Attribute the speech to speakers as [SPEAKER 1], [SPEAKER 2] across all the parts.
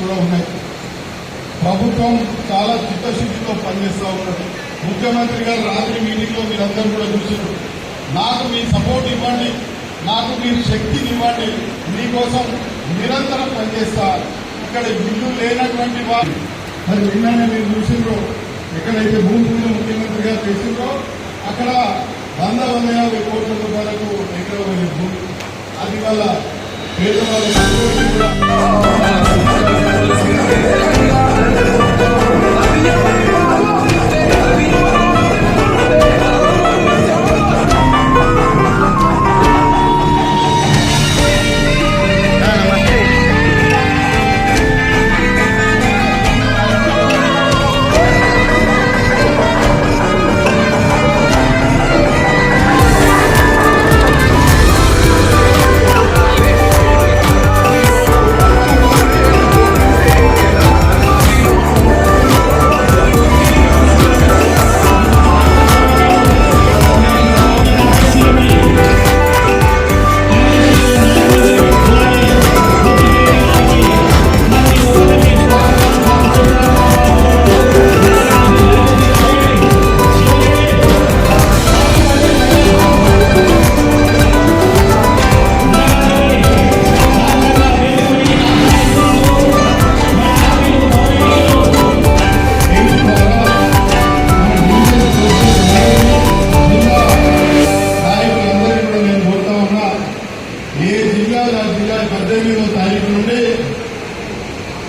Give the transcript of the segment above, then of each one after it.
[SPEAKER 1] కూడా ఉన్నాయి. ప్రభుత్వం చాలా చిత్తశుద్ధితో పనిచేస్తూ ఉన్నది. ముఖ్యమంత్రి గారు రాత్రి మీటింగ్లో మీరందరూ కూడా చూసారు. నాకు మీ సపోర్ట్ ఇవ్వండి, నాకు మీరు శక్తిని ఇవ్వండి, మీకోసం నిరంతరం పనిచేస్తా. ఇక్కడ ఇల్లు లేనటువంటి వారు మరి నిన్ననే మీరు చూసిండ్రో, ఎక్కడైతే భూమి పూజ ముఖ్యమంత్రి గారు చేసిండ్రో అక్కడ 150 కోట్ల రూపాయలకు ఎకరం భూమి. అది వల్ల పేదవాళ్ళ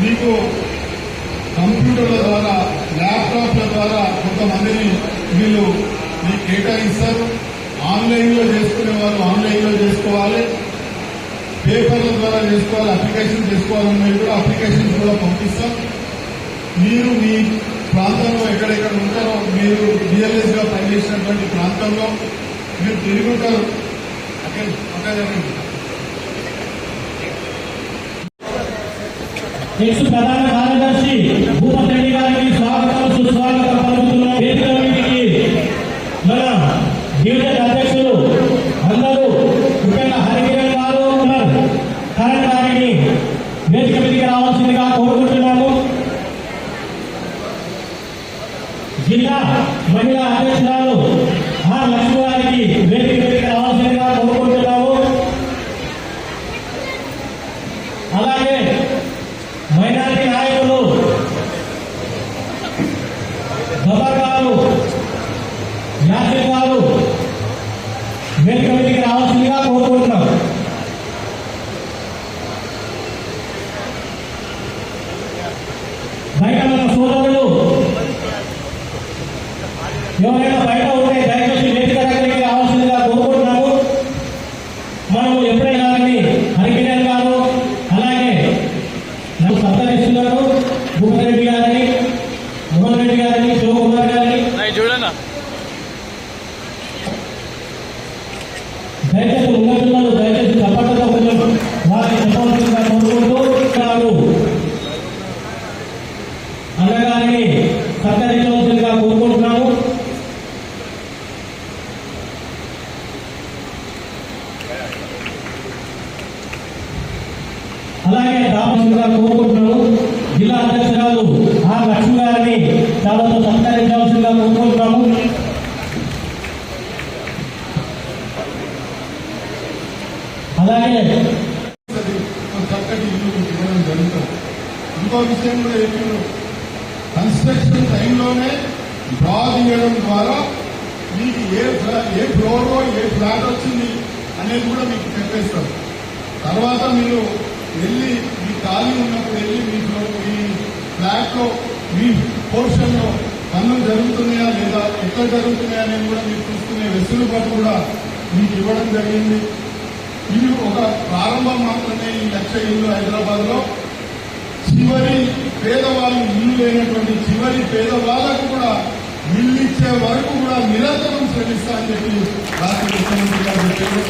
[SPEAKER 1] మీకు కంప్యూటర్ల ద్వారా ల్యాప్టాప్ల ద్వారా కొంతమందిని వీళ్ళు మీకు కేటాయిస్తారు. ఆన్లైన్లో చేసుకునే వాళ్ళు ఆన్లైన్లో చేసుకోవాలి, పేపర్ల ద్వారా చేసుకోవాలి, అప్లికేషన్ చేసుకోవాలన్నవి కూడా అప్లికేషన్స్ కూడా పంపిస్తాం. మీరు మీ ప్రాంతంలో ఎక్కడెక్కడ ఉంటారో, మీరు డిఎల్ఎస్ గా పనిచేసినటువంటి ప్రాంతంలో మీరు తిరుగుతారు.
[SPEAKER 2] నెక్స్ట్ ప్రధాన కార్యదర్శి భూపతి రెడ్డి గారికి స్వాగతం సుస్వాగతం పలుకుతున్నాం. మన డివిజన్ అధ్యక్షులు అందరూ ముఖ్యంగా హరికిరణ్ గారు కరణ్ గారిని వేదిక మీదకి రావాల్సిందిగా కోరుకుంటున్నాము. జిల్లా మహిళా అధ్యక్షురాలు ఆర్ లక్ష్మి గారికి వేదిక మీదకి రావాల్సిందిగా కోరుకుంటున్నాము. అలాగే మైనారిటీ నాయకులు గబర్ గారు, యాసిర్ గారు వేదిక మీదకి రావాల్సిందిగా కోరుకుంటున్నాం. బయట మన సోదరులు ఎవరైనా బయట ఉంటే దయచేసి వేదిక దగ్గరికి రావాల్సిందిగా కోరుకుంటున్నాము. మనము ఎప్పుడైనా హరికిరణ్ గారు అలాగే సత్కరిస్తున్నారు. భూపతి రెడ్డి గారిని, మోహన్ రెడ్డి గారిని, శివకుమార్ గారిని
[SPEAKER 3] చూడన్నా
[SPEAKER 2] దయచేసి ఉన్నతున్నారు. దయచేసి తప్పకుండా కొంచెం వారిని చెప్పవలసిందిగా కోరుకుంటూ అన్నగారిని సత్కరించవలసిందిగా కోరుకుంటున్నాము. అలాగే రావాల్సిందిగా కోరుకుంటున్నాము. జిల్లా అధ్యక్షురాలు ఆర్ లక్ష్మి గారిని చాలా సత్కరించాల్సిందిగా కోరుకుంటున్నాము. అలాగే
[SPEAKER 1] చక్కటి ఇల్లు ఇవ్వడం జరుగుతుంది. ఇంకో విషయం కూడా చెప్పారు, కన్స్ట్రక్షన్ టైంలోనే డ్రా తీయడం ద్వారా మీకు ఏ ఫ్లోరో ఏ ఫ్లాట్ వచ్చింది అనేది కూడా మీకు చెప్పేస్తారు. తర్వాత మీరు వెళ్ళి మీ ఖాళీ ఉన్నప్పుడు వెళ్ళి మీ ఫ్లాట్ లో మీ పోర్షన్ లో పనులు జరుగుతున్నాయా లేదా, ఎక్కడ జరుగుతున్నాయా అనేది కూడా మీరు చూసుకునే వెసులుబాటు కూడా మీకు ఇవ్వడం జరిగింది. ఇది ఒక ప్రారంభం మాత్రమే. ఈ 1,00,000 ఇల్లు హైదరాబాద్ లో చివరి పేదవాళ్ళు, ఇల్లు లేనటువంటి చివరి పేదవాళ్లకు కూడా ఇల్లు ఇచ్చే వరకు కూడా నిరంతరం శ్రమిస్తా అని చెప్పి రాష్ట్ర ముఖ్యమంత్రి గారు చెప్పారు.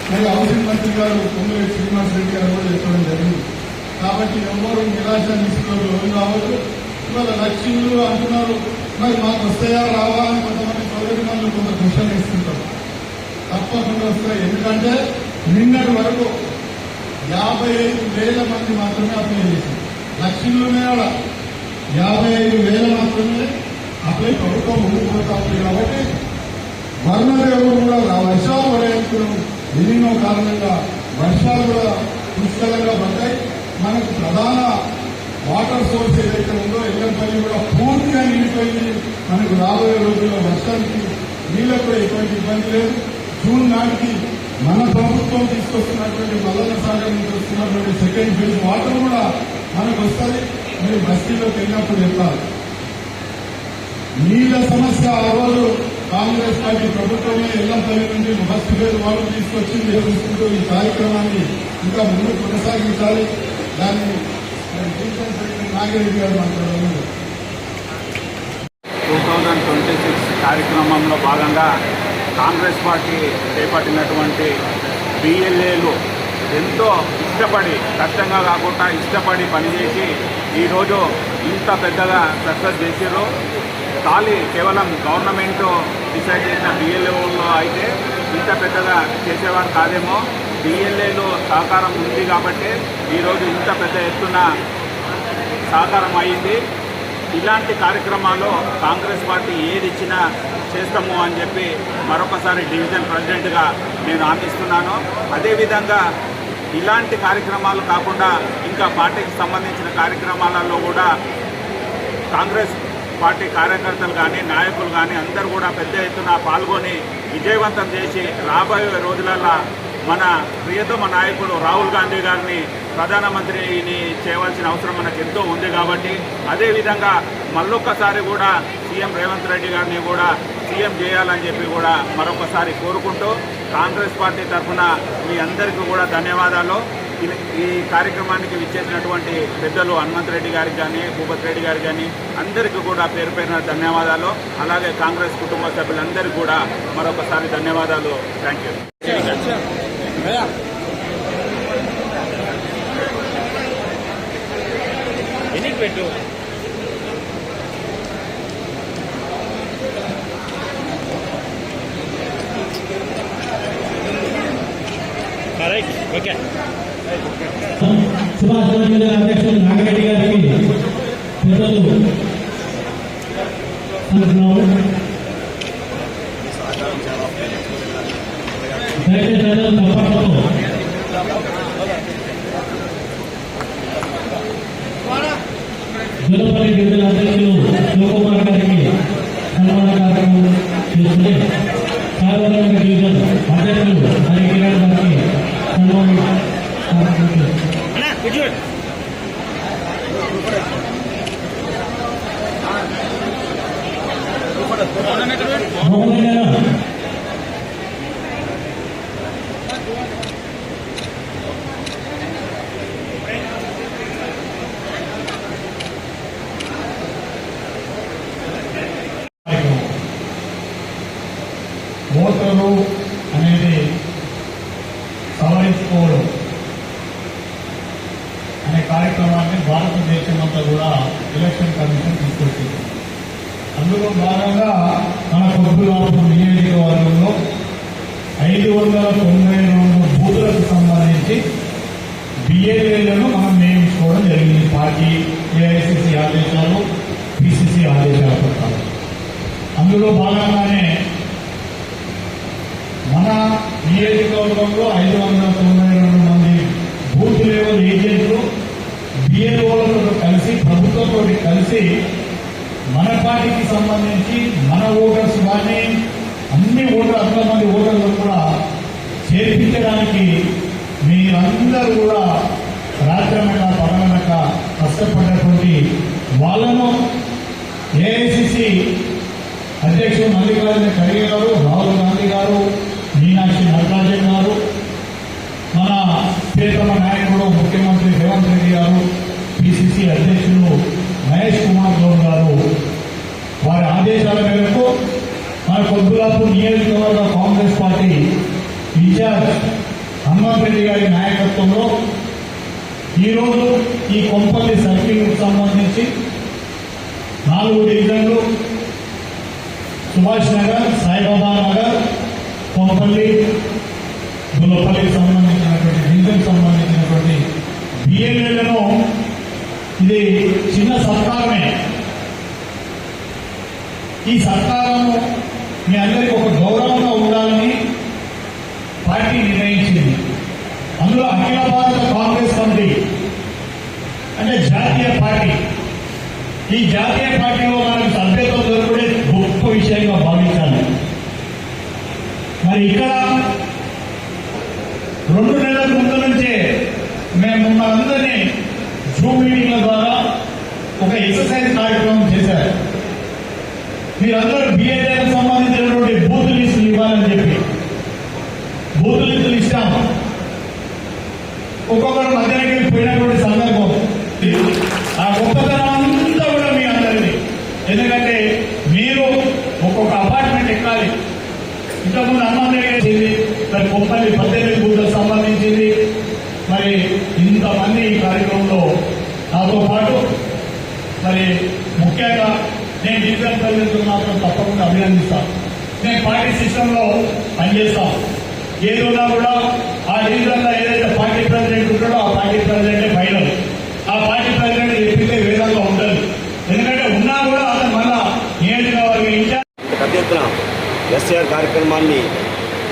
[SPEAKER 1] మరి హౌసింగ్ మంత్రి గారు పొంగులేటి శ్రీనివాస్ రెడ్డి గారు కూడా చెప్పడం జరిగింది. కాబట్టి ఎవరు నిరాశ నిస్పృహలు లోన్ కావచ్చు. ఇవాళ 1,00,000 ఇల్లు అంటున్నారు, మరి మాకు వస్తాయా రావా అని కొంతమంది సోదరి మనులు కొంత క్వశ్చన్ ఇస్తుంటారు. తప్పకుండా వస్తాయి. ఎందుకంటే నిన్నటి వరకు 55,000 మంది మాత్రమే అప్లై చేశారు. లక్షలు ఉన్నాయా 55,000 మాత్రమే అప్లై ప్రభుత్వం ముందుకు పోతా ఉంది. కాబట్టి వర్ణదేవుడు కూడా వర్షాలు పడేందుకు ఎన్నో కారణంగా వర్షాలు కూడా పుష్కలంగా పడ్డాయి. మనకు ప్రధాన వాటర్ సోర్స్ ఏదైతే ఉందో ఎల్లంపల్లి కూడా పూర్తిగా నిండిపోయింది. మనకు రాబోయే రోజుల్లో వర్షానికి నీళ్ళకు కూడా ఎటువంటి ఇబ్బంది లేదు. జూన్ నాటికి మన ప్రభుత్వం తీసుకొస్తున్నటువంటి మల్లన్న సాగర్ నుంచి వస్తున్నటువంటి సెకండ్ ఫేజ్ వాటర్ కూడా మనకు వస్తుంది. మీరు బస్తీలోకి వెళ్ళినప్పుడు చెప్పాలి. నీళ్ల సమస్య ఆ రోజు కాంగ్రెస్ పార్టీ ప్రభుత్వమే ఎల్లంపల్లి నుంచి ఫస్ట్ ఫేజ్ వాటర్ తీసుకొచ్చి నిర్వహిస్తుంటూ ఈ కార్యక్రమాన్ని ఇంకా ముందు కొనసాగించాలి. దాన్ని నాగిరెడ్డి గారు మాట్లాడారు.
[SPEAKER 3] 2026 కార్యక్రమంలో భాగంగా కాంగ్రెస్ పార్టీ చేపట్టినటువంటి బిఎల్ఏలు ఎంతో ఇష్టపడి, కష్టంగా కాకుండా ఇష్టపడి పనిచేసి ఈరోజు ఇంత పెద్దగా సక్సెస్ చేసారు. కేవలం గవర్నమెంట్ డిసైడ్ చేసిన బిఎల్ఏలో అయితే ఇంత పెద్దగా చేసేవారు కాదేమో. బిఎల్ఏలో సహకారం ఉంది కాబట్టి ఈరోజు ఇంత పెద్ద ఎత్తున సహకారం అయింది. ఇలాంటి కార్యక్రమాల్లో కాంగ్రెస్ పార్టీ ఏది ఇచ్చినా చేస్తాము అని చెప్పి మరొకసారి డివిజన్ ప్రెసిడెంట్గా నేను ఆశిస్తున్నాను. అదేవిధంగా ఇలాంటి కార్యక్రమాలు కాకుండా ఇంకా పార్టీకి సంబంధించిన కార్యక్రమాలలో కూడా కాంగ్రెస్ పార్టీ కార్యకర్తలు కానీ నాయకులు కానీ అందరూ కూడా పెద్ద ఎత్తున పాల్గొని విజయవంతం చేసి రాబోయే రోజులలో మన ప్రియతమ నాయకుడు రాహుల్ గాంధీ గారిని ప్రధానమంత్రిని చేయవలసిన అవసరం మనకు ఎంతో ఉంది. కాబట్టి అదేవిధంగా మళ్ళొక్కసారి కూడా సీఎం రేవంత్ రెడ్డి గారిని కూడా సీఎం చేయాలని చెప్పి కూడా మరొకసారి కోరుకుంటూ కాంగ్రెస్ పార్టీ తరఫున మీ అందరికీ కూడా ధన్యవాదాలు. ఈ కార్యక్రమానికి విచ్చేసినటువంటి పెద్దలు హనుమంత్ రెడ్డి గారికి కానీ, భూపత్ రెడ్డి గారికి కానీ అందరికీ కూడా పేరు పేరున ధన్యవాదాలు. అలాగే కాంగ్రెస్ కుటుంబ సభ్యులందరికీ కూడా మరొకసారి ధన్యవాదాలు. Thank you.
[SPEAKER 4] పెట్టు కరెక్ట్. ఓకే.
[SPEAKER 2] సుభాష్ జిల్లా అధ్యక్షులు నాగిరెడ్డి గారికి పెద్దలు జలపల్లి గిరిజన అధ్యక్షులు శివకుమార్ గారికి సన్మాన కార్యక్రమం చేస్తుంది. సార్వజనిక డివిజన్ అధ్యక్షులు హరి కిరణ్ గారికి సన్మాన
[SPEAKER 5] ఓటరు అనేది సవరించుకోవడం అనే కార్యక్రమాన్ని భారతదేశం అంతా కూడా ఎలక్షన్ కమిషన్ తీసుకొచ్చింది. అందులో భాగంగా మన కొబ్బులాపూర్ నియోజకవర్గంలో 592 బూతులకు సంబంధించి బిఏలను మనం నియమించుకోవడం జరిగింది. పార్టీ ఏఐసిసి ఆదేశాలు, పిసిసి ఆదేశాల ప్రకారం. అందులో భాగంగానే మన నియోజకవర్గంలో 592 మంది బూత్ లెవెల్ ఏజెంట్లు బిఏఓలతో కలిసి, ప్రభుత్వంతో కలిసి మన పార్టీకి సంబంధించి మన ఓటర్స్ కానీ అన్ని అంతమంది ఓటర్లు కూడా చేర్పించడానికి మీరందరూ కూడా రాత్రనక పగలనక కష్టపడినటువంటి వాళ్ళను ఏఐసిసి అధ్యక్షుడు మల్లికార్జున ఖర్గే గారు, రాహుల్ గాంధీ గారు, మీనాక్షి నటరాజన్ గారు, మన ప్రియతమ నాయకుడు ముఖ్యమంత్రి రేవంత్ రెడ్డి గారు, పిసిసి అధ్యక్షులు మహేష్ కుమార్ గౌడ్ గారు వారి ఆదేశాల మేరకు మన కొబ్బులాపూర్ నియోజకవర్గ కాంగ్రెస్ పార్టీ ఇన్ఛార్జ్ హనుమంత్ రెడ్డి గారి నాయకత్వంలో ఈరోజు ఈ కొంపల్లి సర్కిల్కు సంబంధించి 4 డివిజన్లు సుభాష్ నగర్, సాయిబాబా నగర్, కొంపల్లి, దుల్లపల్లికి సంబంధించినటువంటి డివిజన్ సంబంధించినటువంటి బిఎల్ఏలను ఇది చిన్న సత్కారమే. ఈ సత్కారము మీ అందరికీ ఒక గౌరవంగా ఉండాలని పార్టీ నిర్ణయించింది. అందులో అఖిల భారత కాంగ్రెస్ కమిటీ అంటే జాతీయ పార్టీ, ఈ జాతీయ పార్టీలో మనకు సభ్యత్వం దొరకడే గొప్ప విషయంగా భావించాలి. మరి ఇక్కడ 2 నెలల ముందు నుంచే మేము మనందరినీ జూమ్ మీటింగ్ల ద్వారా ఒక ఎక్సర్సైజ్ కార్యక్రమం చేశారు. మీరందరూ బిఎల్ఏలకు సంబంధించినటువంటి బూత్ లిస్టులు ఇవ్వాలని చెప్పి బూత్ లిస్టులు ఇస్తాము. ఒక్కొక్కరు మధ్యాహ్నం పోయినటువంటి సందర్భం ఆ గొప్పతనం అంతా కూడా మీ అందరిది. ఎందుకంటే మీరు ఒక్కొక్క అపార్ట్మెంట్ ఎక్కాలి. ఇంతకుముందు అమ్మంది మరి కొప్పల్లి 18 బూత్లకు సంబంధించింది. మరి ఇంతమంది ఈ కార్యక్రమంలో నాతో పాటు మరి ముఖ్యంగా నేను డివిజన్ ప్రెసిడెంట్ మాత్రం తప్పకుండా అభినందిస్తాను. నేను పార్టీ సిస్టంలో పనిచేస్తాను. ఏది ఉన్నా కూడా ఆ డివిజన్లో ఏదైతే పార్టీ ప్రెసిడెంట్ ఉంటాడో ఆ పార్టీ ప్రెసిడెంటే ఫైనల్. ఆ పార్టీ ప్రెసిడెంట్ చెప్పితే వేదంగా ఉంటుంది. ఎందుకంటే ఉన్నా కూడా అతను మళ్ళా నియోజకవర్గ ఇన్ఛార్జ్.
[SPEAKER 6] పెద్ద ఎత్తున ఎస్ఆర్ కార్యక్రమాన్ని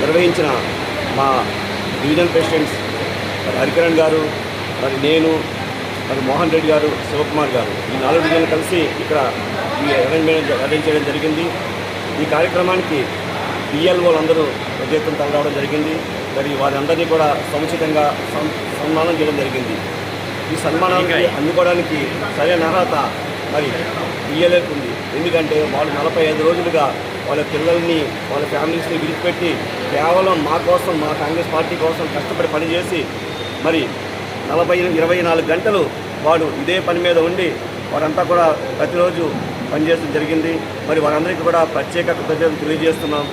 [SPEAKER 6] నిర్వహించిన మా డివిజన్ ప్రెసిడెంట్స్ హరికిరణ్ గారు, మరి నేను, మరి మోహన్ రెడ్డి గారు, శివకుమార్ గారు, ఈ 4 డివిజన్లు కలిసి ఇక్కడ ఈ అరేంజ్ చేయడం జరిగింది. ఈ కార్యక్రమానికి బిఎల్ఓలు అందరూ పెద్ద ఎత్తున తరలిరావడం జరిగింది. మరి వారందరినీ కూడా సముచితంగా సన్మానం చేయడం జరిగింది. ఈ సన్మానానికి అందుకోవడానికి సరైన అర్హత మరి బిఎల్ఏకు ఉంది. ఎందుకంటే వాళ్ళు 45 రోజులుగా వాళ్ళ పిల్లల్ని, వాళ్ళ ఫ్యామిలీస్ని విడిచిపెట్టి కేవలం మా కోసం, మా కాంగ్రెస్ పార్టీ కోసం కష్టపడి పనిచేసి మరి 24 గంటలు వాడు ఇదే పని మీద ఉండి వారంతా కూడా ప్రతిరోజు పనిచేయడం జరిగింది. మరి వారందరికీ కూడా ప్రత్యేక కృతజ్ఞతలు తెలియజేస్తున్నాం.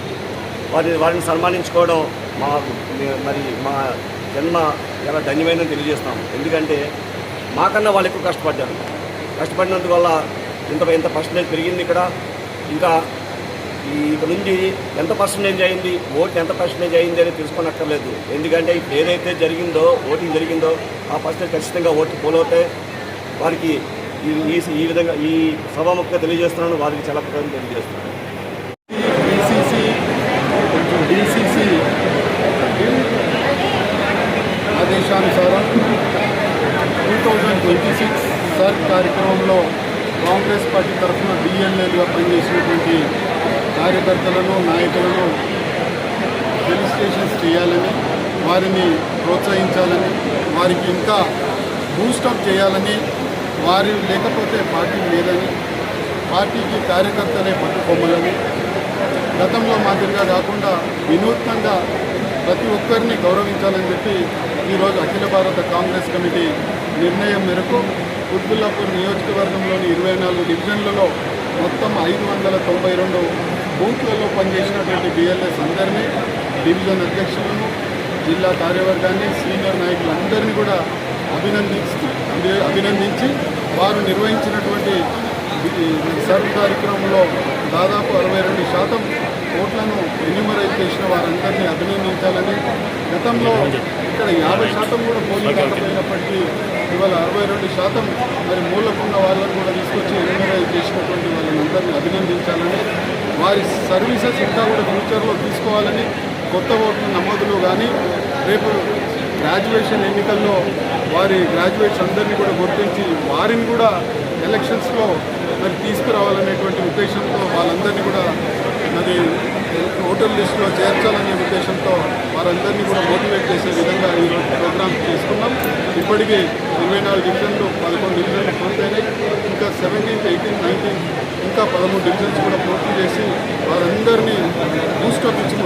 [SPEAKER 6] వారిని సన్మానించుకోవడం మా జన్మ చాలా ధన్యమైనదని తెలియజేస్తాం. ఎందుకంటే మాకన్నా వాళ్ళు ఎక్కువ కష్టపడ్డారు. కష్టపడినందువల్ల ఇంత పర్సంటేజ్ పెరిగింది. ఇంకా ఇక్కడ నుంచి ఎంత పర్సంటేజ్ అయింది, ఓటు ఎంత పర్సంటేజ్ అయింది అని తెలుసుకోనక్కర్లేదు. ఎందుకంటే ఇప్పుడు ఏదైతే ఓటింగ్ జరిగిందో ఆ పర్సంటేజ్ ఖచ్చితంగా ఓటు పోలవుతాయి. వారికి ఈ విధంగా ఈ సభాముఖంగా తెలియజేస్తున్నాను. వారికి చాలా కృతజ్ఞతలు తెలియజేస్తున్నాను.
[SPEAKER 1] డిసిసి ఆదేశానుసారం 2026 సర్ కార్యక్రమంలో కాంగ్రెస్ పార్టీ తరఫున బిఎల్ఏలుగా పనిచేసినటువంటి కార్యకర్తలను, నాయకులను ఫెలిసిటేషన్స్ చేయాలని, వారిని ప్రోత్సహించాలని, వారికి ఇంకా బూస్టప్ చేయాలని, వారు లేకపోతే పార్టీ లేదని, పార్టీకి కార్యకర్తలే పట్టుకొమ్మలని, గతంలో మాదిరిగా కాకుండా వినూత్నంగా ప్రతి ఒక్కరిని గౌరవించాలని చెప్పి ఈరోజు అఖిల భారత కాంగ్రెస్ కమిటీ నిర్ణయం మేరకు కుత్బుల్లాపూర్ నియోజకవర్గంలోని 24 డివిజన్లలో మొత్తం 592 బూత్లలో పనిచేసినటువంటి బిఎల్ఎస్ అందరినీ, డివిజన్ అధ్యక్షులను, జిల్లా కార్యవర్గాన్ని, సీనియర్ నాయకులందరినీ కూడా అభినందించి వారు నిర్వహించినటువంటి సర్వ్ కార్యక్రమంలో దాదాపు 62% ఓట్లను ఎన్యూమరేట్ చేసిన వారందరినీ అభినందించాలని, గతంలో ఇక్కడ 50% కూడా పోలింగ్ కాకపోయినప్పటికీ ఇవాళ 62% మరి మూలకున్న వాళ్ళని కూడా తీసుకొచ్చి ఎన్యూమరేట్ చేసినటువంటి వాళ్ళని అందరినీ అభినందించాలని, వారి సర్వీసెస్ ఇంకా కూడా ఫ్యూచర్లో తీసుకోవాలని, కొత్త ఓట్ల నమోదులు కానీ రేపు గ్రాడ్యుయేషన్ ఎన్నికల్లో వారి గ్రాడ్యుయేట్స్ అందరినీ కూడా గుర్తించి వారిని కూడా ఎలక్షన్స్లో మరి తీసుకురావాలనేటువంటి ఉద్దేశంతో వాళ్ళందరినీ కూడా మరి ఓటర్ లిస్టులో చేర్చాలనే ఉద్దేశంతో వారందరినీ కూడా మోటివేట్ చేసే విధంగా ఈరోజు ప్రోగ్రామ్ చేసుకున్నాం. ఇప్పటికీ 24 డివిజన్లు, 11 డివిజన్లు పూర్తయినాయి. ఇంకా 17th, 18th, 19th ఇంకా 13 డివిజన్స్ కూడా పూర్తి చేసి వారందరినీ బూస్టప్ ఇచ్చిన